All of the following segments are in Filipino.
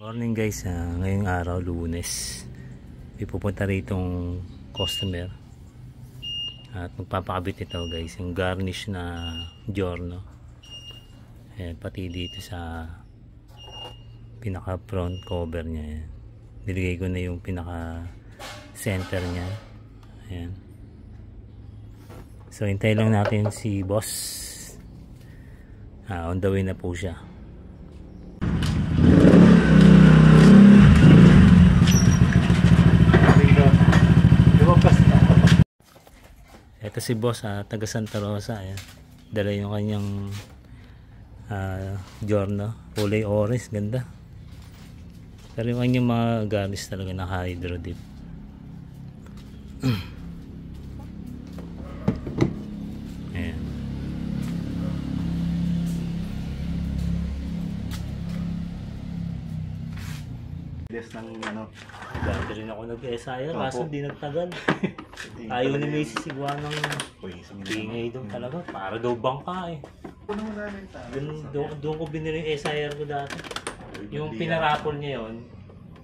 Morning guys, ngayong araw Lunes may pupunta ritong customer at magpapakabit ito guys, yung garnish na giorno. Ayan, pati dito sa pinaka front cover nya yan. Niligay ko na yung pinaka center nya. Ayan. So hintay lang natin si boss. On the way na po siya. Ito si boss, taga Santa Rosa. Ayan. Dala yung kanyang giorno, kulay orange, ganda. Pero yung kanyang mga garnish talaga na hydro dip. Ayan. Ng ano. Dati rin ako nag-SIR, kaso di nagtagal. Ayaw ni Macy's sigwa ng ingay doon talaga. Para daw bangka eh. Doon ko binili yung SIR ko dati. Yung pinarapol niya yon,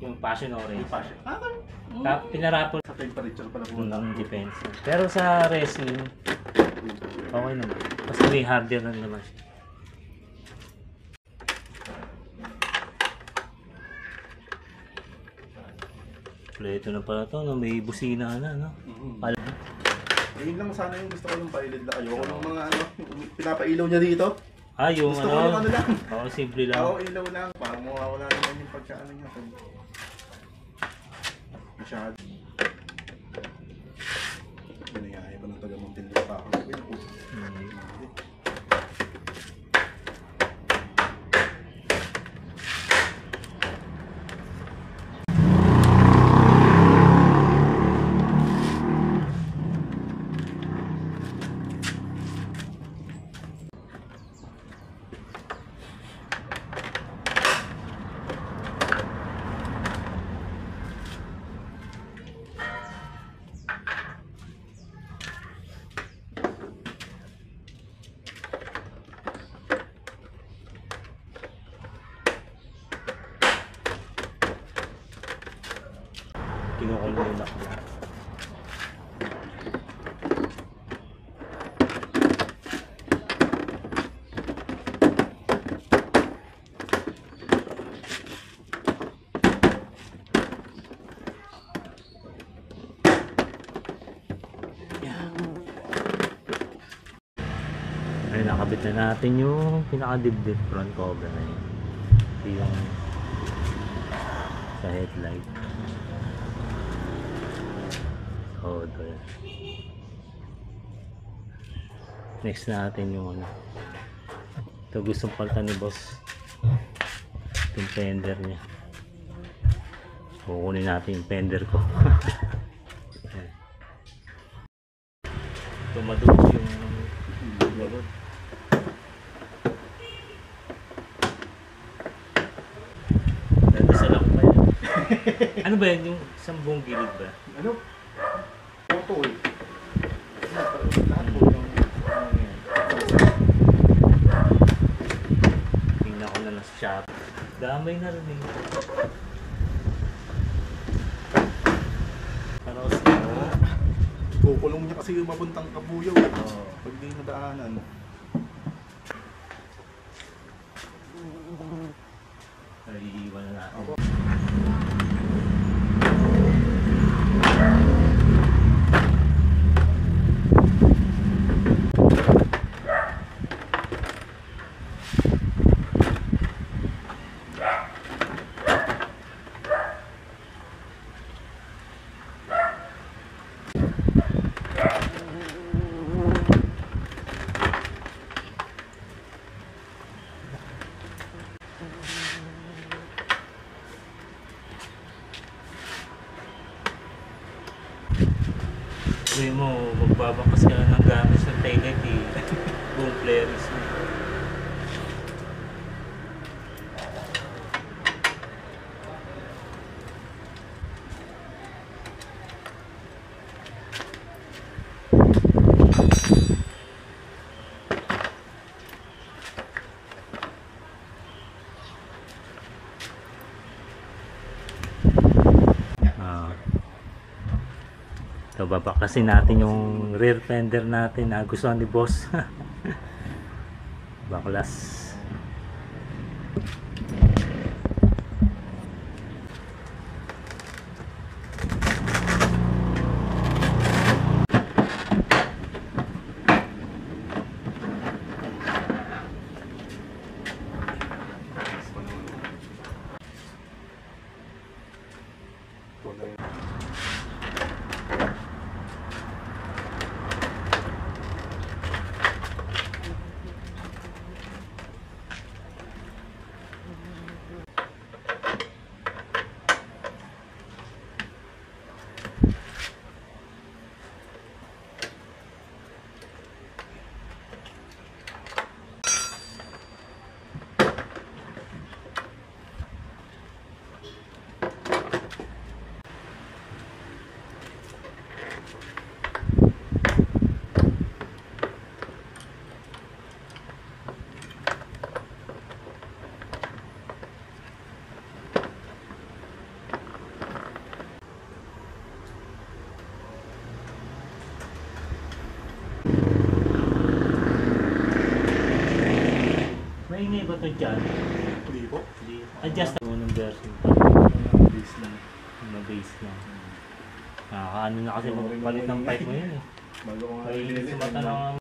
yung passion orange. Pinarapol sa temperature pala po ng defense. Pero sa resin, okay naman. Basta may harder na naman siya. Ito na pala to, no? May busina na, no? Yun lang sana yung gusto ko yung pailid na kayo. Yung mga ano, pinapailaw niya dito. Yung gusto ko yung ano lang. Simple lang. Ilaw lang. Para mawawala naman yung pagkaano niya. Masyado. Pinayaya pa ng taga-Muntinlupa pa ako. Kinukulo yun ako. Ay, nakabit na natin yung pinaka-dibdib front cover na yun. Yung sa headlight. Next natin yung ano, ito gustong palitan ni boss, yung fender nya. Kukunin natin yung fender ko. Tumadog yung lagod. Dadasal ako pa yan. Ano ba yan, yung isang buong gilid ba? Ano? Photo eh. Tingnan ko na lang sa shop. Damay na rin eh. Karos na. Kukulong niya kasi yung mabuntang kabuyaw. Pag di nadaanan. Ay, iiwan na natin. Sabi mo, magbabakas ka ng gamit sa tailgate eh. Buong players. So babaklasin natin yung rear fender natin na gusto ni boss. Baklas. Maingay ba ito dyan? Hindi po. Adjust mo ng version. Base lang. Mag-base lang. Nakakaano na kasi magpalit ng pipe mo yun eh. Bago ko nga May sumata lang.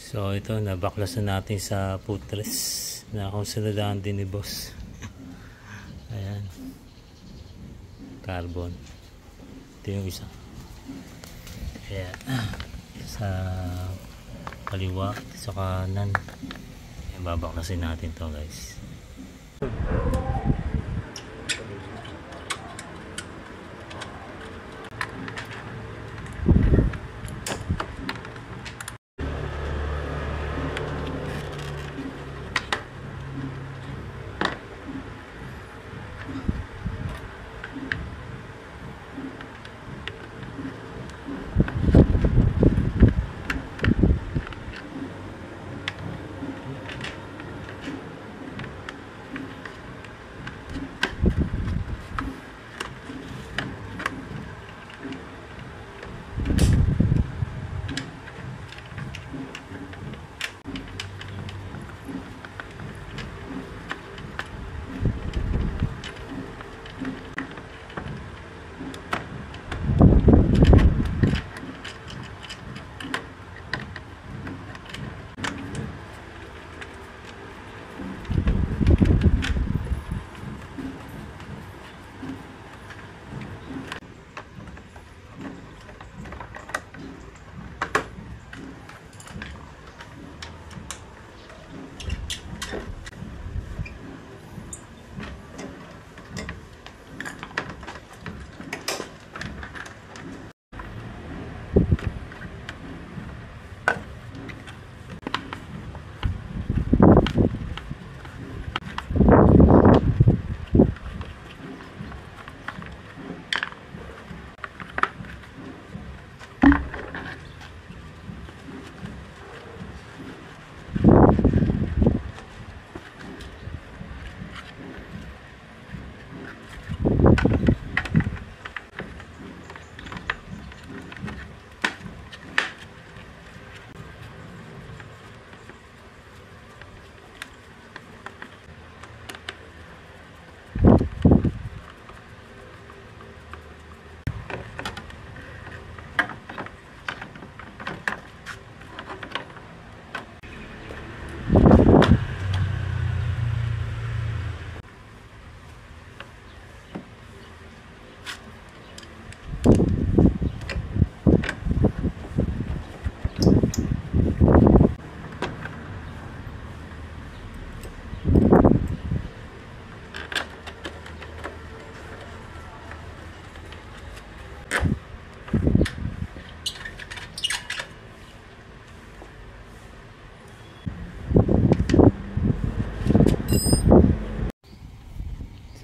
So ito, nabaklasan natin sa footrest na konsolidahan din ni boss. Ayan, carbon. Ito yung isa. Ayan, sa kaliwa, sa kanan. Ayan, babaklasin natin to guys.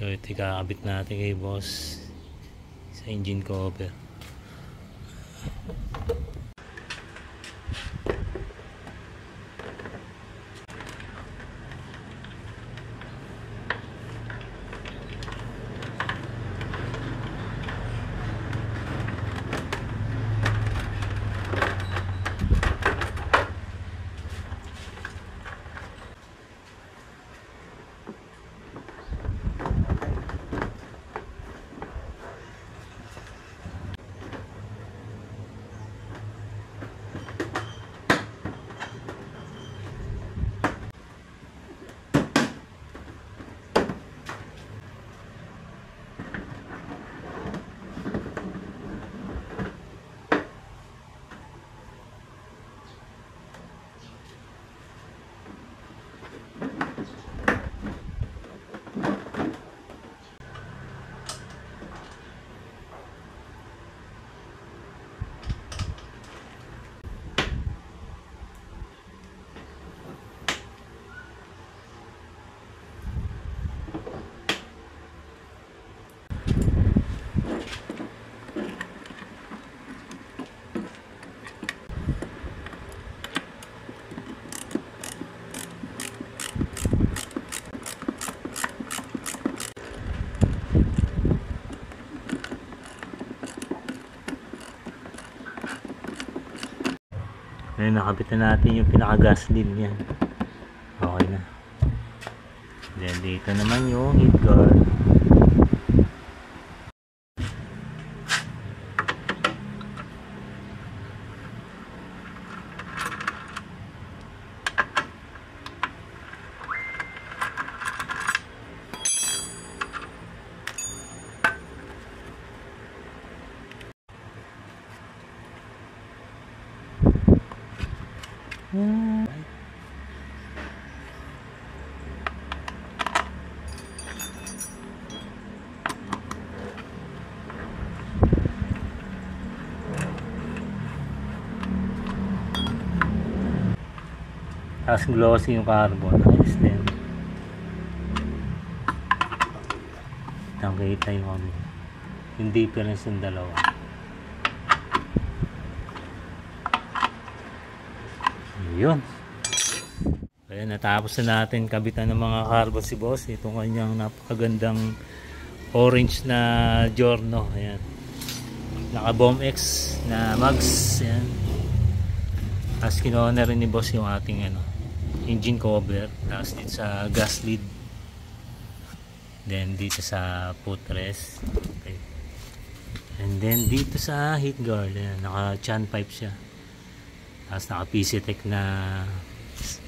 So ito kakabit natin kay boss sa engine cover. Ngayon nakabit na natin yung pinaka-gas lead niya. Okay na. Then dito naman yung heat guard. Tapos glossy yung carbon. Ayos din. Nakita yung difference ng dalawa. Yun. Ayan, natapos na natin kabitan ng mga carbon si boss. Itong kanyang napakagandang orange na Giorno. Ayan. Naka Bomb X na mags. Ayan. Tapos kinuha na rin ni boss yung ating engine cover. Tapos dito sa gas lead. Then dito sa footrest. Okay. And then dito sa heat guard. Ayan, naka chan pipe siya. Tapos naka PC Tech na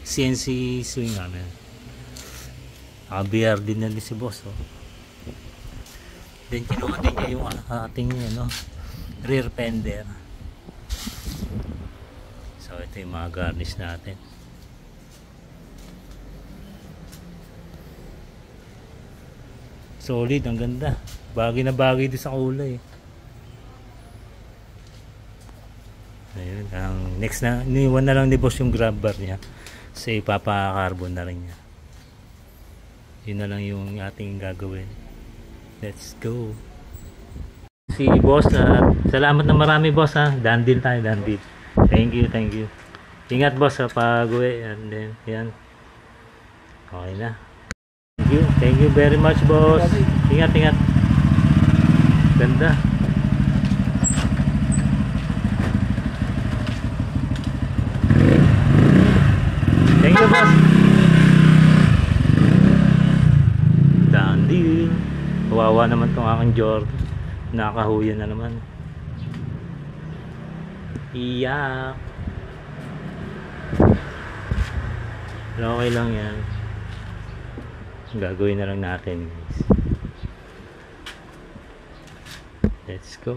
CNC swing namin. Naka BR din na si boss. Oh. Then kinuha din niya yung ating rear fender. So ito yung mga garnish natin. Solid, ang ganda. Bagay na bagay din sa kulay. Ayun, ang next na, iniwan na lang ni boss yung grab bar niya. Kasi ipapa-carbon na rin niya. Yun na lang yung ating gagawin. Let's go. Si boss, salamat na marami boss ha. Done deal tayo, done deal. Thank you, thank you. Ingat boss sa pag-uwi. And then, yan. Okay na. Thank you very much boss. Ingat, ingat. Ganda. Thank you boss. Done deal. Kawawa naman tong aking Jordan. Nakahuyan na naman. Iyak. Okay lang yan. Gagawin na lang natin guys. Let's go.